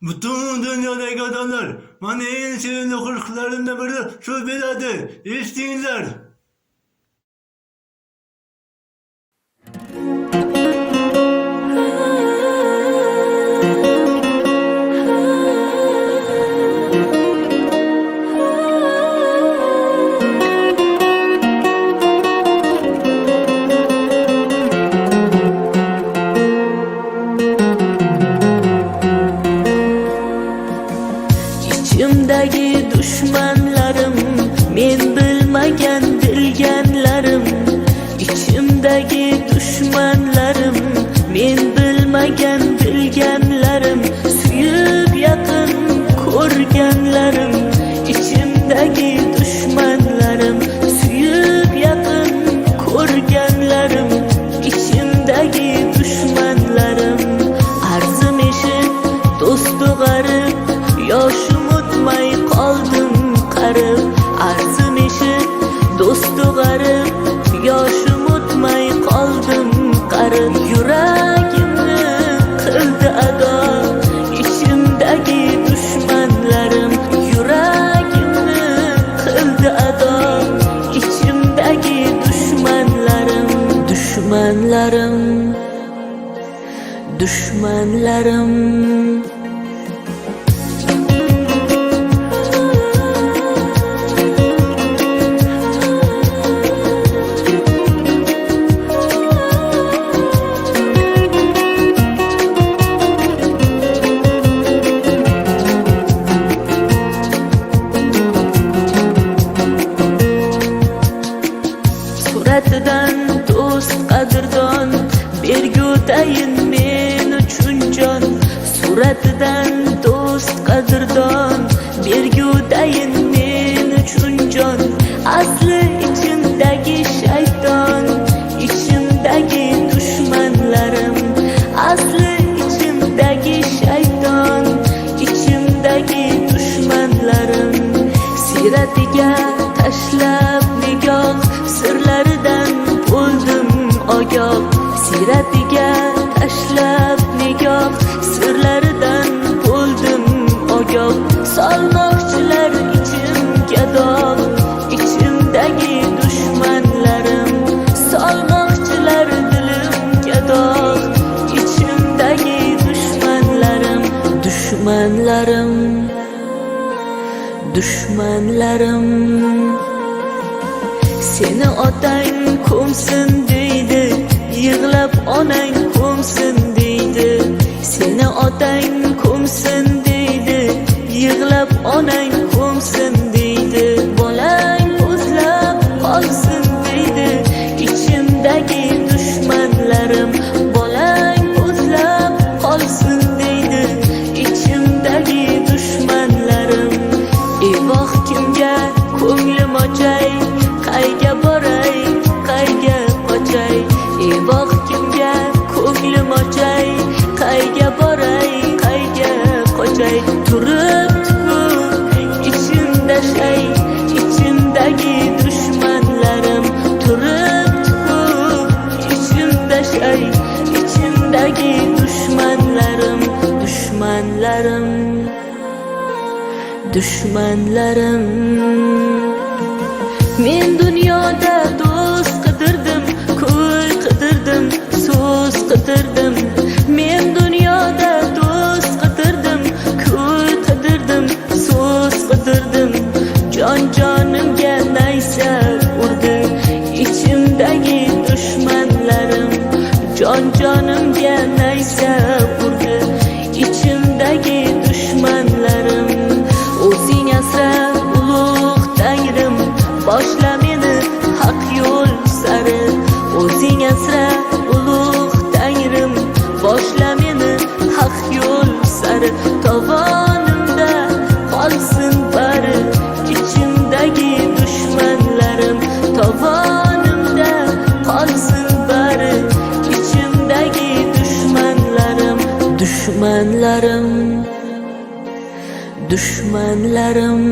Bütün dünyadaki adamlar bana en sevimli kuşlarından biri şu beladı. İçtiğinler. İçimdagi düşmanlarım, men bilmagan bilganlarim. İçimdagi düşmanlarım, men bilmagan bilganlarim. Suyib yaqin ko'rganlarim. İçimdagi düşmanlarım, suyib yaqin ko'rganlarim. İçimdagi düşmanlarım, arzim eshit, do'stu g'arib, yoshim o'tmay qoldim qarib. Arzim eshit, do'stu g'arib, yoshim o'tmay qoldim qarib. Yuragimni qildi ado ichimdagi dushmanlarim. Yuragimni qildi ado ichimdagi dushmanlarim. Dushmanlarim, dushmanlarim. Suratidan do'st qadrdon, bergutayin men uchun jon. Suratidan do'st qadrdon, bergutayin men uchun jon. Asli ichimdagi shayton, ichimdagi dushmanlarim. Asli ichimdagi shayton, ichimdagi dushmanlarim. Siratiga tashlab nigoh, sirlaridan bo'ldim ogoh. Siratiga tashlab nigoh, sirlaridan bo'ldim ogoh. Solmoqchilar ichimga dog', ichimdagi dushmanlarim. Solmoqchilar dilimga dog', ichimdagi dushmanlarim. Dushmanlarim, dushmanlarim. Seni otang ko'msin deydi, yig'lab onang ko'msin deydi. Seni otang ko'msin deydi, yig'lab onang ko'msin deydi. Bolang o'zlab qolsin deydi ichimdagi dushmanlarim. Bolang o'zlab qolsin deydi ichimdagi dushmanlarim. Evoh kimga ko'nglim ochay, qayga boray, qayga qochay. Evoh kimga ko'nglim ochay, qayga boray, qayga qochay. Turibdi-ku ichimda shay, ichimdagi dushmanlarim. Turibdi-ku ichimda shay, ichimdagi dushmanlarim. Dushmanlarim, dushmanlarim. Men dunyoda do'st qidirdim, ko'y qidirdim, so'z qidirdim. Men dunyoda do'st qidirdim, ko'y qidirdim, so'z qidirdim. Jon-jonimga naysa urdi ichimdagi dushmanlarim. Jon-jonimga naysa urdi ichimdagi dushmanlarim. O'zing asra ulug' Tangrim, boshla meni haq yo'l sari. O'zing asra ulug' Tangrim, boshla meni haq yo'l sari. Tovonimda qolsin bari ichimdagi dushmanlarim. Tovonimda qolsin bari ichimdagi dushmanlarim. Dushmanlarim, dushmanlarim.